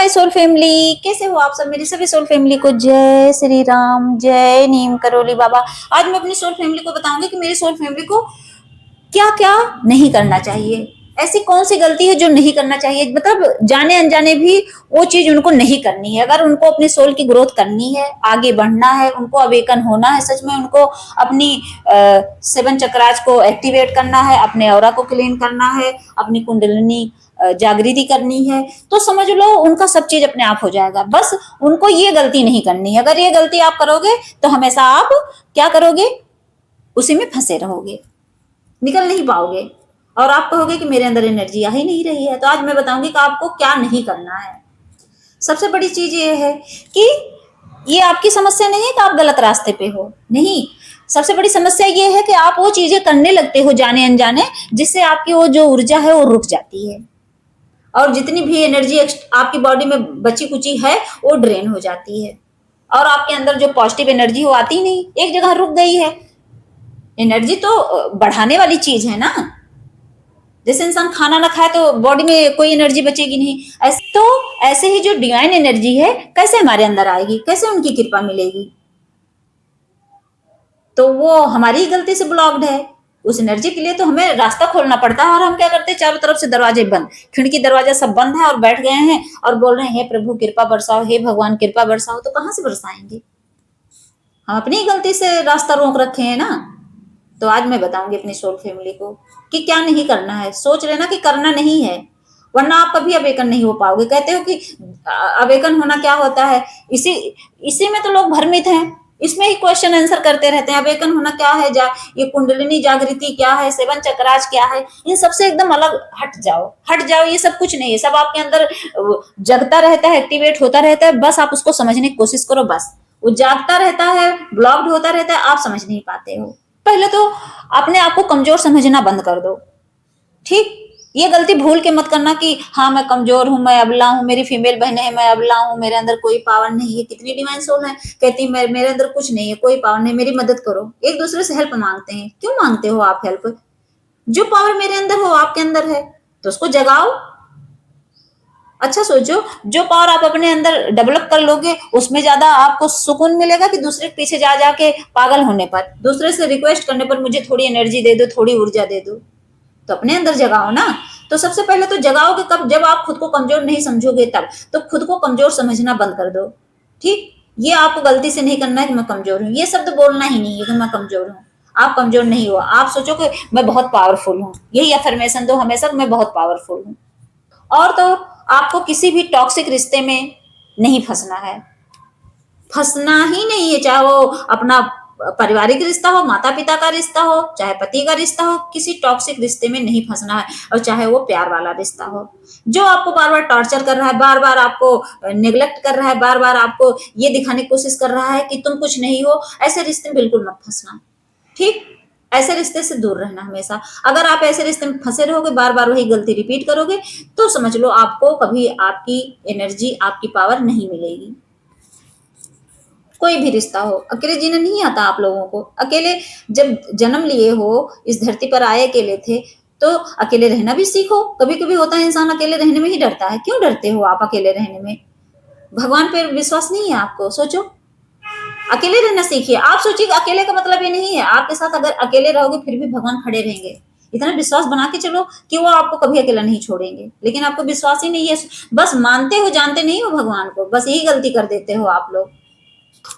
My soul family, कैसे हो आप सब? मेरी सभी सोल फैमिली को जय श्री राम, जय नीम करोली बाबा। आज मैं अपनी सोल फैमिली को बताऊंगी कि मेरी सोल फैमिली को क्या क्या नहीं करना चाहिए। ऐसी कौन सी गलती है जो नहीं करना चाहिए, मतलब जाने अनजाने भी वो चीज उनको नहीं करनी है। अगर उनको अपनी सोल की ग्रोथ करनी है, आगे बढ़ना है, उनको अवेकन होना है, सच में उनको अपनी 7 चक्रास को एक्टिवेट करना है, अपने ऑरा को क्लीन करना है, अपनी कुंडलिनी जागृति करनी है, तो समझ लो उनका सब चीज अपने आप हो जाएगा। बस उनको ये गलती नहीं करनी है। अगर ये गलती आप करोगे तो हमेशा आप क्या करोगे, उसी में फंसे रहोगे, निकल नहीं पाओगे और आप कहोगे कि मेरे अंदर एनर्जी आ ही नहीं रही है। तो आज मैं बताऊंगी कि आपको क्या नहीं करना है। सबसे बड़ी चीज ये है कि ये आपकी समस्या नहीं है कि आप गलत रास्ते पे हो, नहीं। सबसे बड़ी समस्या ये है कि आप वो चीजें करने लगते हो जाने अनजाने, जिससे आपकी वो जो ऊर्जा है वो रुक जाती है और जितनी भी एनर्जी आपकी बॉडी में बची कुची है वो ड्रेन हो जाती है और आपके अंदर जो पॉजिटिव एनर्जी वो आती नहीं, एक जगह रुक गई है। एनर्जी तो बढ़ाने वाली चीज है ना। जैसे इंसान खाना ना खाए तो बॉडी में कोई एनर्जी बचेगी नहीं, ऐसे तो ऐसे ही जो डिवाइन एनर्जी है कैसे हमारे अंदर आएगी, कैसे उनकी कृपा मिलेगी? तो वो हमारी ही गलती से ब्लॉक्ड है। उस एनर्जी के लिए तो हमें रास्ता खोलना पड़ता है और हम क्या करते हैं, चारों तरफ से दरवाजे बंद, खिड़की दरवाजा सब बंद है और बैठ गए हैं और बोल रहे हैं हे प्रभु कृपा बरसाओ, हे भगवान कृपा बरसाओ। तो कहां से बरसाएंगे? हम अपनी गलती से रास्ता रोक रखे हैं ना। तो आज मैं बताऊंगी अपनी सोल फैमिली को कि क्या नहीं करना है। सोच रहे ना कि करना नहीं है, वरना आप कभी अवेकन नहीं हो पाओगे। कहते हो कि अवेकन होना क्या होता है, इसी इसी में तो लोग भ्रमित हैं, इसमें ही क्वेश्चन आंसर करते रहते हैं। अवेकन होना क्या है, ये कुंडलिनी जागृति क्या है, 7 चक्रास क्या है, इन सबसे एकदम अलग हट जाओ, हट जाओ। ये सब कुछ नहीं है, सब आपके अंदर जगता रहता है, एक्टिवेट होता रहता है। बस आप उसको समझने की कोशिश करो। बस वो जागता रहता है, ब्लॉक्ड होता रहता है, आप समझ नहीं पाते हो। पहले तो अपने आप को कमजोर समझना बंद कर दो, ठीक। ये गलती भूल के मत करना कि हाँ मैं कमजोर हूं, मैं अबला हूं, मेरी फीमेल बहन है, मैं अबला हूं, मेरे अंदर कोई पावर नहीं है। कितनी डिवाइन सोल है कहती मेरे अंदर कुछ नहीं है, कोई पावर नहीं, मेरी मदद करो। एक दूसरे से हेल्प मांगते हैं। क्यों मांगते हो आप हेल्प? जो पावर मेरे अंदर हो आपके अंदर है तो उसको जगाओ। अच्छा सोचो, जो पावर आप अपने अंदर डेवलप कर लोगे उसमें ज्यादा आपको सुकून मिलेगा कि दूसरे के पीछे जा जाके पागल होने पर, दूसरे से रिक्वेस्ट करने पर मुझे थोड़ी एनर्जी दे दो, थोड़ी ऊर्जा दे दो। तो अपने अंदर जगाओ ना। तो सबसे पहले तो जगाओगे कब? जब आप खुद को कमजोर नहीं समझोगे तब। तो खुद को कमजोर समझना बंद कर दो, ठीक। ये आपको गलती से नहीं करना है कि मैं कमजोर हूं। ये शब्द बोलना ही नहीं है कि मैं कमजोर हूं। आप कमजोर नहीं हो। आप सोचो कि मैं बहुत पावरफुल हूं। यही अफर्मेशन दो हमेशा, मैं बहुत पावरफुल हूं। और तो आपको किसी भी टॉक्सिक रिश्ते में नहीं फंसना है, फंसना ही नहीं है। चाहे वो अपना पारिवारिक रिश्ता हो, माता पिता का रिश्ता हो, चाहे पति का रिश्ता हो, किसी टॉक्सिक रिश्ते में नहीं फंसना है। और चाहे वो प्यार वाला रिश्ता हो जो आपको बार बार टॉर्चर कर रहा है, बार बार आपको निगलेक्ट कर रहा है, बार बार आपको ये दिखाने की कोशिश कर रहा है कि तुम कुछ नहीं हो, ऐसे रिश्ते में बिल्कुल मत फंसना, ठीक। ऐसे रिश्ते से दूर रहना हमेशा। अगर आप ऐसे रिश्ते में फंसे रहोगे, बार बार वही गलती रिपीट करोगे, तो समझ लो आपको कभी आपकी एनर्जी, आपकी पावर नहीं मिलेगी। कोई भी रिश्ता हो, अकेले जीना नहीं आता आप लोगों को। अकेले जब जन्म लिए हो, इस धरती पर आए अकेले थे, तो अकेले रहना भी सीखो। कभी कभी होता है इंसान अकेले रहने में ही डरता है। क्यों डरते हो आप अकेले रहने में? भगवान पे विश्वास नहीं है आपको? सोचो, अकेले रहना सीखिए। आप सोचिए अकेले का मतलब ये नहीं है आपके साथ अगर अकेले रहोगे फिर भी भगवान खड़े रहेंगे। इतना विश्वास बना के चलो कि वो आपको कभी अकेला नहीं छोड़ेंगे। लेकिन आपको विश्वास ही नहीं है, बस मानते हो, जानते नहीं हो भगवान को। बस यही गलती कर देते हो आप लोग।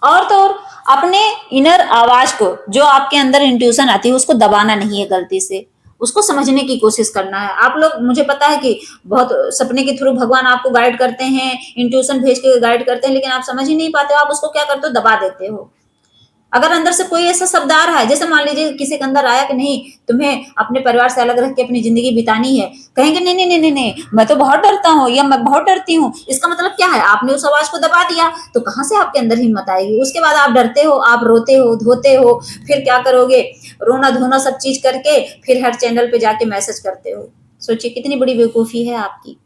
और तो और अपने इनर आवाज को, जो आपके अंदर इंट्यूशन आती है, उसको दबाना नहीं है गलती से, उसको समझने की कोशिश करना है। आप लोग, मुझे पता है कि बहुत सपने के थ्रू भगवान आपको गाइड करते हैं, इंट्यूशन भेज के गाइड करते हैं, लेकिन आप समझ ही नहीं पाते हो। आप उसको क्या करते हो, दबा देते हो। अगर अंदर से कोई ऐसा शब्द आ रहा है, जैसे मान लीजिए किसी के अंदर आया कि नहीं तुम्हें अपने परिवार से अलग रह के अपनी जिंदगी बितानी है, कहेंगे नहीं नहीं नहीं नहीं मैं तो बहुत डरता हूँ या मैं बहुत डरती हूँ। इसका मतलब क्या है, आपने उस आवाज को दबा दिया। तो कहां से आपके अंदर हिम्मत आएगी? उसके बाद आप डरते हो, आप रोते हो, धोते हो, फिर क्या करोगे, रोना धोना सब चीज करके फिर हर चैनल पे जाके मैसेज करते हो। सोचिए कितनी बड़ी बेवकूफी है आपकी।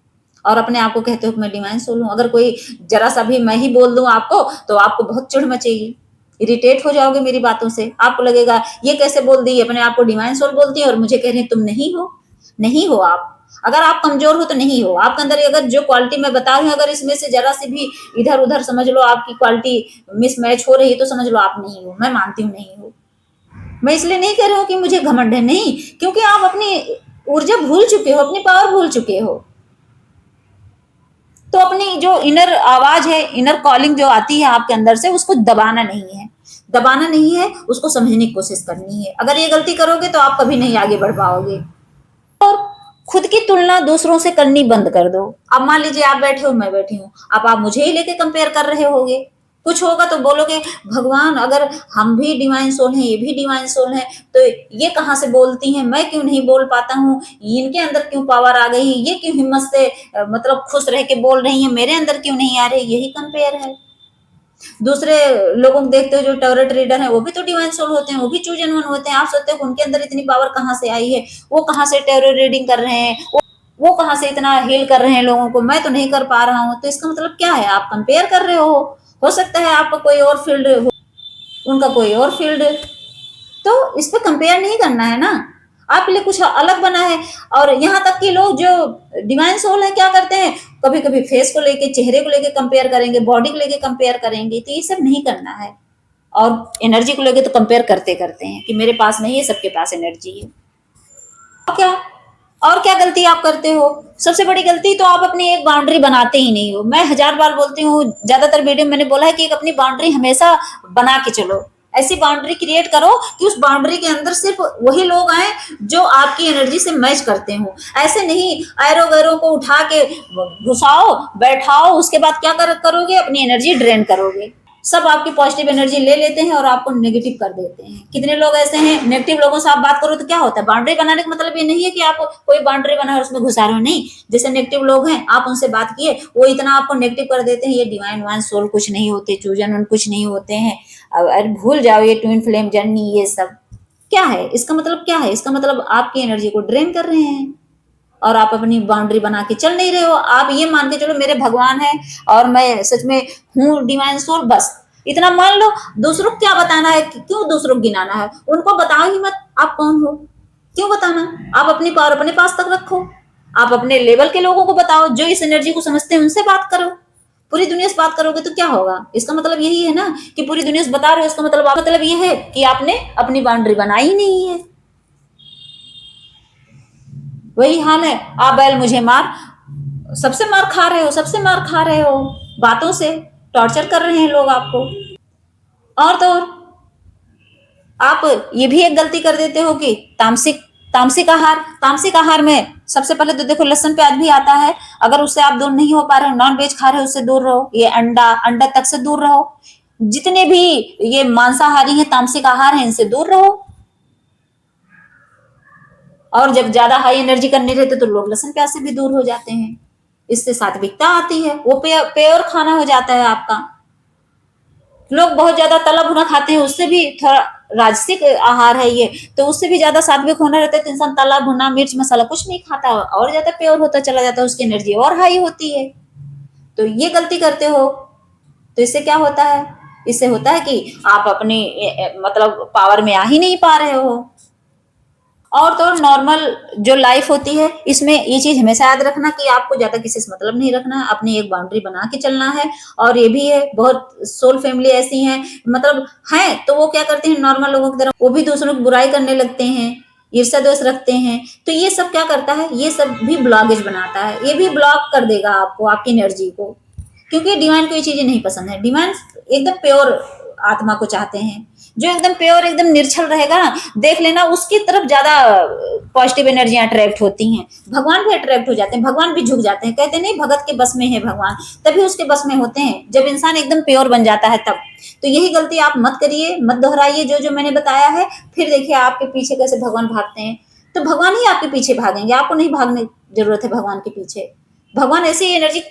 और अपने आप को कहते हो कि मैं डिवाइन सोल हूँ। अगर कोई जरा सा भी मैं ही बोल दूं आपको तो आपको बहुत चिढ़ मचेगी, इरिटेट हो जाओगे मेरी बातों से। आपको लगेगा ये कैसे बोल दी, अपने आप को डिवाइन सोल बोलती है और मुझे कह रहे हैं तुम नहीं हो। नहीं हो आप। अगर आप कमजोर हो तो नहीं हो, आपके अंदर अगर जो क्वालिटी मैं बता रही हूँ अगर इसमें से जरा सी भी इधर उधर समझ लो आपकी क्वालिटी मिसमैच हो रही है तो समझ लो आप नहीं हो। मैं मानती हूँ नहीं हो। मैं इसलिए नहीं कह रही हूँ कि मुझे घमंड है, नहीं, क्योंकि आप अपनी ऊर्जा भूल चुके हो, अपनी पावर भूल चुके हो। तो अपनी जो इनर आवाज है, इनर कॉलिंग जो आती है आपके अंदर से, उसको दबाना नहीं है, दबाना नहीं है, उसको समझने की कोशिश करनी है। अगर ये गलती करोगे तो आप कभी नहीं आगे बढ़ पाओगे। और खुद की तुलना दूसरों से करनी बंद कर दो। अब मान लीजिए आप बैठे हो, मैं बैठी हूँ, अब आप मुझे ही लेके कंपेयर कर रहे होगे, कुछ होगा तो बोलोगे भगवान अगर हम भी डिवाइन सोल हैं, ये भी डिवाइन सोल हैं, तो ये कहाँ से बोलती हैं, मैं क्यों नहीं बोल पाता हूँ, इनके अंदर क्यों पावर आ गई, ये क्यों हिम्मत से मतलब खुश रह के बोल रही है, मेरे अंदर क्यों नहीं आ रही। यही कंपेयर है। दूसरे लोगों को देखते हो जो टैरोट रीडर है, वो भी तो डिवाइन सोल होते हैं, वो भी चूजन वन होते हैं। आप सोचते हो उनके अंदर इतनी पावर कहाँ से आई है, वो कहाँ से टैरो रीडिंग कर रहे हैं, वो कहाँ से इतना हील कर रहे हैं लोगों को, मैं तो नहीं कर पा रहा हूँ। तो इसका मतलब क्या है, आप कंपेयर कर रहे हो सकता है आपका कोई और फील्ड हो, उनका कोई और फील्ड, तो इस पे कंपेयर नहीं करना है ना, आपके लिए कुछ अलग बना है। और यहाँ तक कि लोग जो डिवाइन सोल है क्या करते हैं, कभी कभी फेस को लेके, चेहरे को लेके कंपेयर करेंगे, बॉडी को लेके कंपेयर करेंगे, तो ये सब नहीं करना है। और एनर्जी को लेके तो कंपेयर करते करते हैं कि मेरे पास नहीं है, सबके पास एनर्जी है। और क्या, और क्या गलती आप करते हो, सबसे बड़ी गलती तो आप अपनी एक बाउंड्री बनाते ही नहीं हो। मैं 1000 बार बोलती हूँ, ज्यादातर वीडियो मैंने बोला है कि एक अपनी बाउंड्री हमेशा बना के चलो, ऐसी बाउंड्री क्रिएट करो कि उस बाउंड्री के अंदर सिर्फ वही लोग आए जो आपकी एनर्जी से मैच करते हो। ऐसे नहीं एरो गैरो को उठा के घुसाओ बैठाओ, उसके बाद क्या करोगे, अपनी एनर्जी ड्रेन करोगे। सब आपकी पॉजिटिव एनर्जी ले लेते हैं और आपको नेगेटिव कर देते हैं। कितने लोग ऐसे हैं, नेगेटिव लोगों से आप बात करो तो क्या होता है, बाउंड्री बनाने का मतलब ये नहीं है कि आप कोई बाउंड्री बना और उसमें घुसा रहे हो, नहीं। जैसे नेगेटिव लोग हैं, आप उनसे बात किए, वो इतना आपको नेगेटिव कर देते हैं, ये डिवाइन वन सोल कुछ नहीं होते, चूजन कुछ नहीं होते हैं, अरे भूल जाओ ये ट्विन फ्लेम जर्नी, ये सब क्या है, इसका मतलब क्या है, इसका मतलब आपकी एनर्जी को ड्रेन कर रहे हैं और आप अपनी बाउंड्री बना के चल नहीं रहे हो। आप ये मान के चलो मेरे भगवान है और मैं सच में हूँ डिवाइन सोल, बस इतना मान लो। दूसरों को क्या बताना है, क्यों दूसरों को गिनाना है, उनको बताओ ही मत आप कौन हो, क्यों बताना। आप अपनी पावर अपने पास तक रखो, आप अपने लेवल के लोगों को बताओ, जो इस एनर्जी को समझते हैं उनसे बात करो। पूरी दुनिया से बात करोगे तो क्या होगा, इसका मतलब यही है ना कि पूरी दुनिया से बता रहे हो, इसका मतलब ये है कि आपने अपनी बाउंड्री बनाई ही नहीं है। वही हाल है, आप बैल मुझे मार, सबसे मार खा रहे हो, सबसे मार खा रहे हो, बातों से टॉर्चर कर रहे हैं लोग आपको। और तो और आप ये भी एक गलती कर देते हो कि तामसिक आहार में सबसे पहले तो देखो लहसुन प्याज भी आता है, अगर उससे आप दूर नहीं हो पा रहे हो, नॉन वेज खा रहे हो उससे दूर रहो, ये अंडा तक से दूर रहो, जितने भी ये मांसाहारी हैं तामसिक आहार हैं इनसे दूर रहो। और जब ज्यादा हाई एनर्जी करने रहते तो लोग लहसुन प्याज से भी दूर हो जाते हैं, इससे सात्विकता आती है, वो प्योर खाना हो जाता है आपका। लोग बहुत ज्यादा तला भुना खाते हैं, उससे भी थोड़ा राजसिक आहार है ये, तो उससे भी ज्यादा सात्विक होना रहता है, तो इंसान तला भुना मिर्च मसाला कुछ नहीं खाता और ज्यादा प्योर होता चला जाता है, उसकी एनर्जी और हाई होती है। तो ये गलती करते हो, तो इससे क्या होता है, इससे होता है कि आप अपनी मतलब पावर में आ ही नहीं पा रहे हो। और तो नॉर्मल जो लाइफ होती है इसमें ये चीज हमेशा याद रखना कि आपको ज्यादा किसी से मतलब नहीं रखना है, अपनी एक बाउंड्री बना के चलना है। और ये भी है, बहुत सोल फैमिली ऐसी हैं, मतलब हैं तो वो क्या करते हैं, नॉर्मल लोगों की तरह वो भी दूसरों की बुराई करने लगते हैं, ईर्ष्या द्वेष रखते हैं। तो ये सब क्या करता है, ये सब भी ब्लॉकेज बनाता है, ये भी ब्लॉक कर देगा आपको, आपकी एनर्जी को, क्योंकि डिवाइन को ये चीजें नहीं पसंद है। डिवाइन एकदम प्योर आत्मा को चाहते हैं, जो एकदम प्योर एकदम निर्छल रहेगा ना, देख लेना उसकी तरफ ज्यादा पॉजिटिव एनर्जियां अट्रैक्ट होती हैं। भगवान भी अट्रैक्ट हो जाते हैं, भगवान भी झुक जाते हैं, कहते नहीं भगत के बस में है भगवान, तभी उसके बस में होते हैं जब इंसान एकदम प्योर बन जाता है तब। तो यही गलती आप मत करिए, मत दोहराइए जो जो मैंने बताया है। फिर देखिए आपके पीछे कैसे भगवान भागते हैं, तो भगवान ही आपके पीछे भागेंगे, आपको नहीं भागने जरूरत है भगवान के पीछे। भगवान ऐसी एनर्जी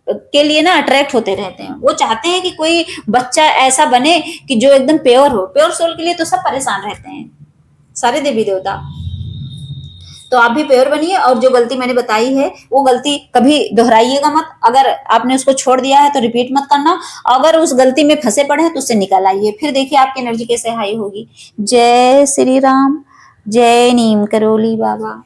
के लिए ना अट्रैक्ट होते रहते हैं, वो चाहते हैं कि कोई बच्चा ऐसा बने कि जो एकदम प्योर हो। प्योर सोल के लिए तो सब परेशान रहते हैं, सारे देवी देवता। तो आप भी प्योर बनिए, और जो गलती मैंने बताई है वो गलती कभी दोहराइएगा मत। अगर आपने उसको छोड़ दिया है तो रिपीट मत करना, अगर उस गलती में फंसे पड़े हैं तो उससे निकल आइए, फिर देखिए आपकी एनर्जी कैसे हाई होगी। जय श्री राम, जय नीम करोली बाबा।